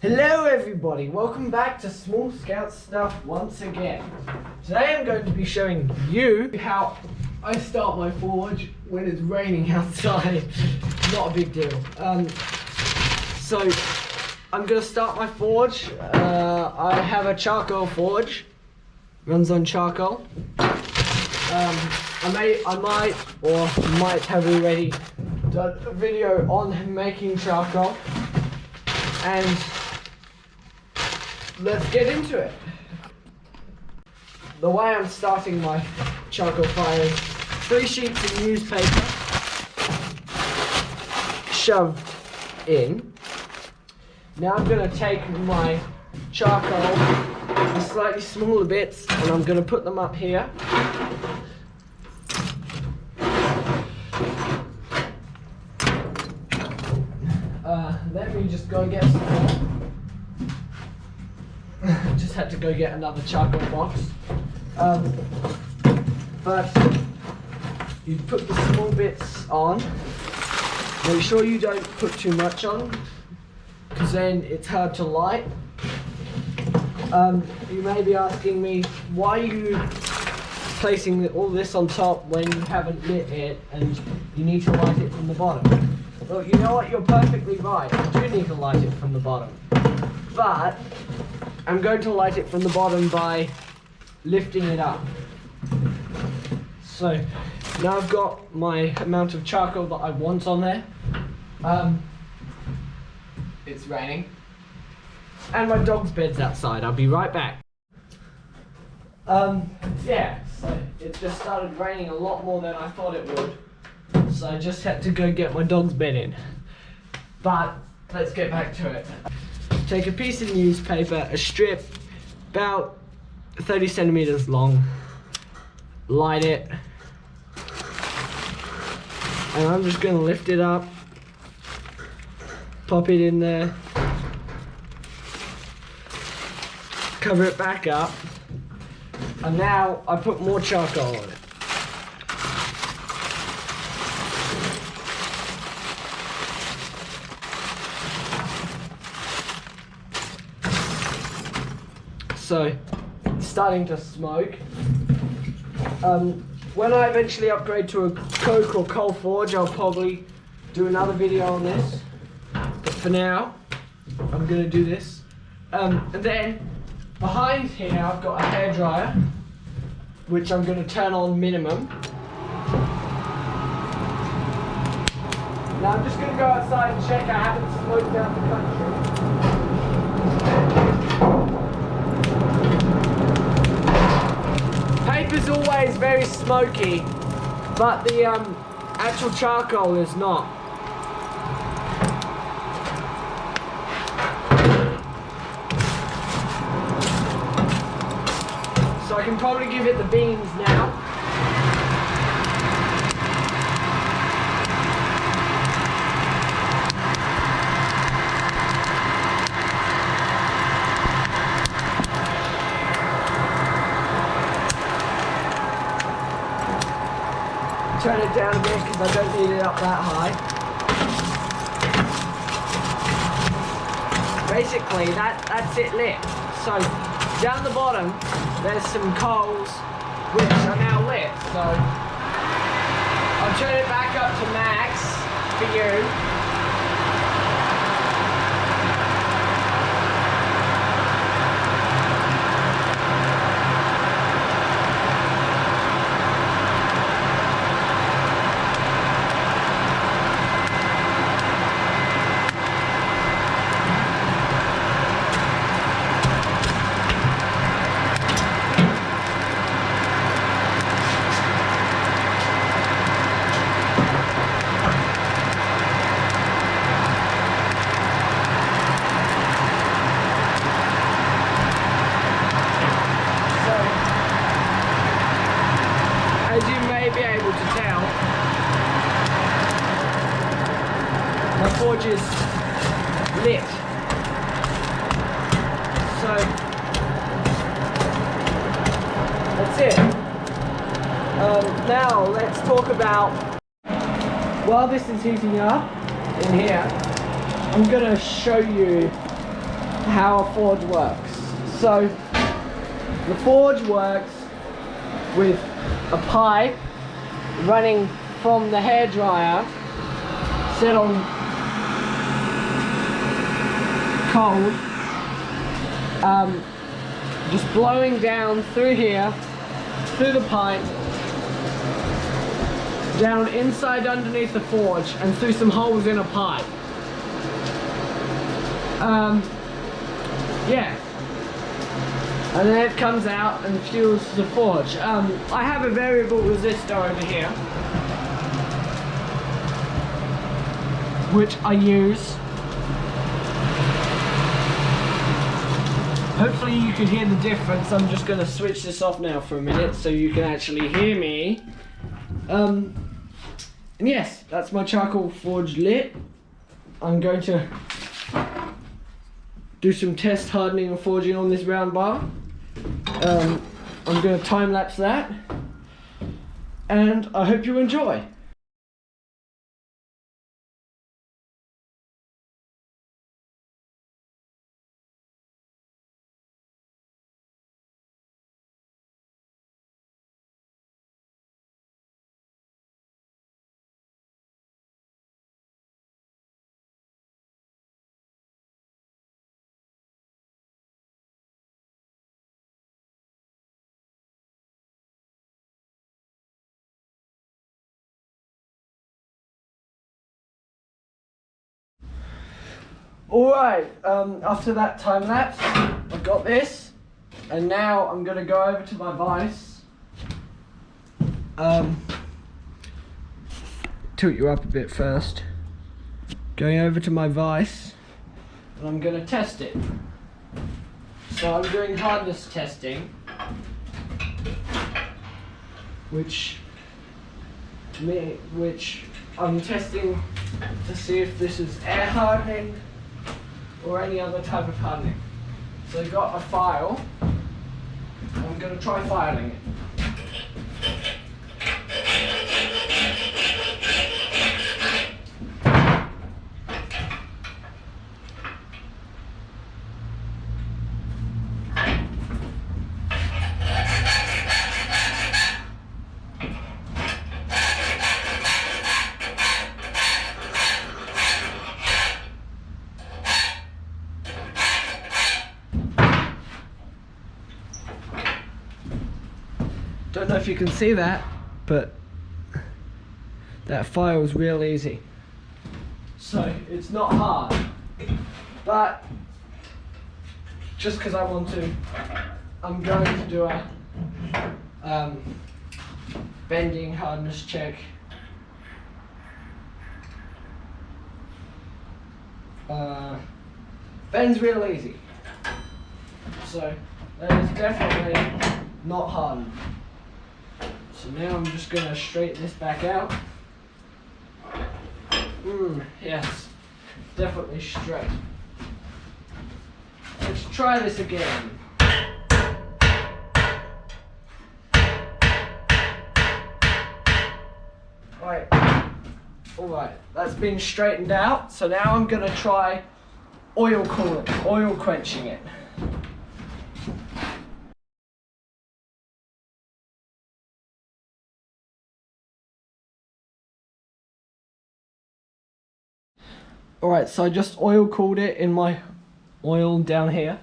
Hello everybody, welcome back to Smallscoutstuff once again. Today I'm going to be showing you how I start my forge when it's raining outside. Not a big deal. So I'm going to start my forge. I have a charcoal forge, runs on charcoal. I might have already done a video on making charcoal, and let's get into it. The way I'm starting my charcoal fire is 3 sheets of newspaper shoved in. Now I'm going to take my charcoal in slightly smaller bits and I'm going to put them up here. Let me just go get some more. Just had to go get another charcoal box. But you put the small bits on. Make sure you don't put too much on, because then it's hard to light. You may be asking me, why are you placing all this on top when you haven't lit it and you need to light it from the bottom? Well, you know what, you're perfectly right. I do need to light it from the bottom. But I'm going to light it from the bottom by lifting it up. So now I've got my amount of charcoal that I want on there. It's raining. And my dog's bed's outside. I'll be right back. Yeah, so it just started raining a lot more than I thought it would. So I just had to go get my dog's bed in. But let's get back to it. Take a piece of newspaper, a strip about 30 centimeters long, light it, and I'm just going to lift it up, pop it in there, cover it back up, and now I put more charcoal on it. So it's starting to smoke. When I eventually upgrade to a coke or coal forge, I'll probably do another video on this. But for now, I'm going to do this. And then behind here, I've got a hairdryer, which I'm going to turn on minimum. Now I'm just going to go outside and check I haven't smoked out the country. Paper's always very smoky, but the actual charcoal is not. So I can probably give it the beans now. Turn it down a bit because I don't need it up that high. Basically, that's it lit. So down the bottom, there's some coals which are now lit. So I'll turn it back up to max for you. As you may be able to tell, my forge is lit. So that's it. Now let's talk about, while this is heating up in here, I'm going to show you how a forge works. So the forge works with a pipe running from the hairdryer set on cold, just blowing down through here, through the pipe, down inside underneath the forge and through some holes in a pipe. Yeah, and then it comes out and fuels the forge. I have a variable resistor over here, which I use. Hopefully you can hear the difference. I'm just going to switch this off now for a minute so you can actually hear me. And yes, that's my charcoal forge lit. I'm going to do some test hardening and forging on this round bar. I'm going to time lapse that, and I hope you enjoy. Alright, after that time lapse, I've got this, and now I'm going to go over to my vise. Tilt you up a bit first. Going over to my vise, and I'm going to test it. So I'm doing hardness testing, which I'm testing to see if this is air hardening or any other type of hardening. So I've got a file. I'm going to try filing it. Don't know if you can see that, but that file is real easy. So it's not hard, but just because I want to, I'm going to do a bending hardness check. Bends real easy, so that is definitely not hardened. So now I'm just going to straighten this back out. Yes, definitely straight. Let's try this again. Right. Alright, that's been straightened out. So now I'm going to try oil quenching it. Alright, so I just oil cooled it in my oil down here.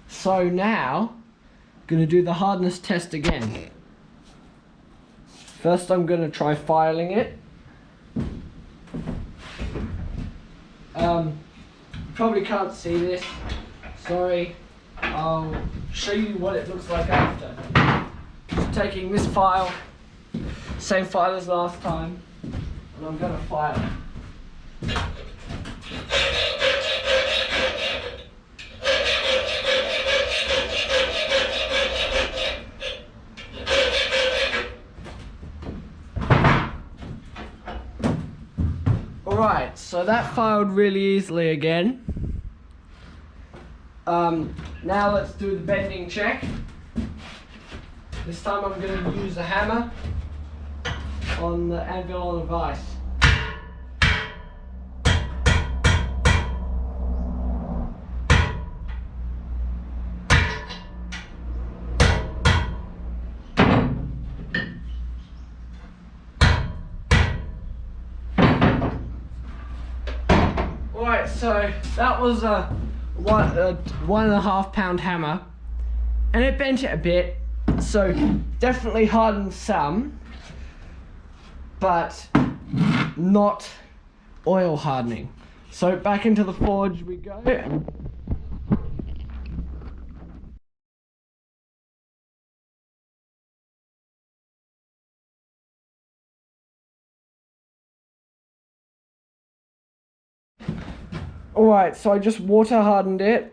So now, I'm going to do the hardness test again. First I'm going to try filing it. Probably can't see this, sorry. I'll show you what it looks like after. Just taking this file, same file as last time, and I'm going to file it. Alright, so that filed really easily again. Now let's do the bending check. This time I'm going to use a hammer on the anvil on the vise. Alright, so that was a 1.5 pound hammer, and it bent it a bit, so definitely hardened some, but not oil hardening. So back into the forge we go. Alright, so I just water hardened it.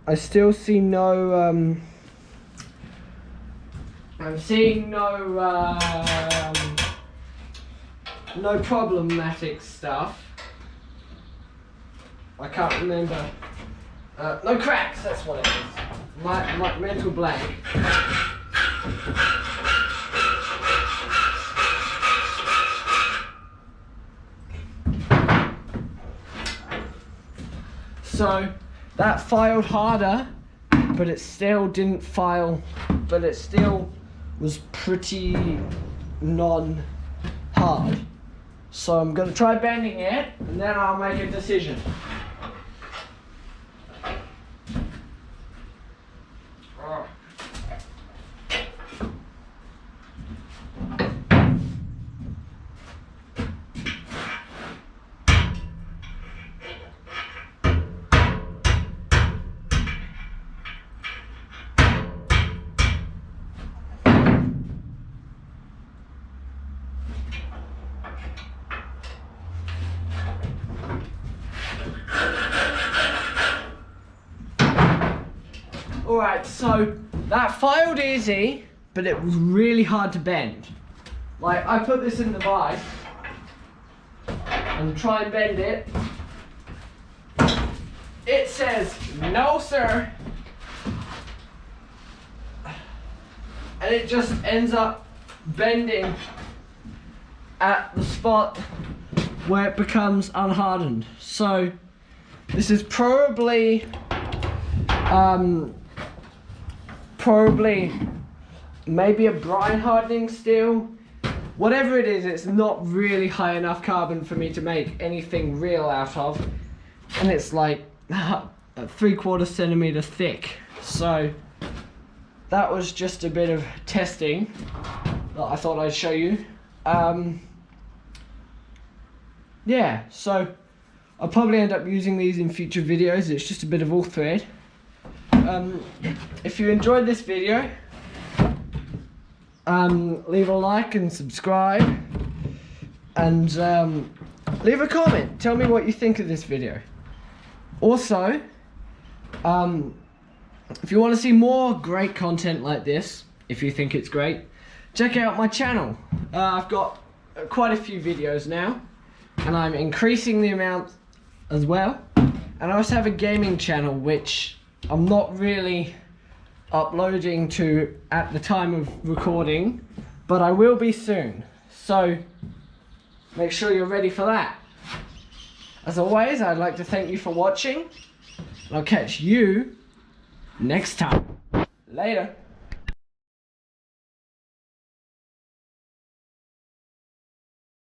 I still see no I'm seeing no problematic stuff. I can't remember. No cracks, that's what it is. My mental blank. So that filed harder, but it still didn't file, but it still was pretty non-hard. So I'm gonna try bending it, and then I'll make a decision. Alright, so that filed easy, but it was really hard to bend. Like, I put this in the vise and try and bend it. It says, no sir. And it just ends up bending at the spot where it becomes unhardened. So this is probably maybe a brine hardening steel. Whatever it is, it's not really high enough carbon for me to make anything real out of, and it's like 3/4 centimeter thick. So that was just a bit of testing that I thought I'd show you. Yeah, so I'll probably end up using these in future videos. It's just a bit of all thread. If you enjoyed this video, leave a like and subscribe, and leave a comment. Tell me what you think of this video. Also, if you want to see more great content like this, if you think it's great, check out my channel. I've got quite a few videos now, and I'm increasing the amount as well. And I also have a gaming channel, which I'm not really uploading to at the time of recording, but I will be soon. So make sure you're ready for that. As always, I'd like to thank you for watching, and I'll catch you next time. Later.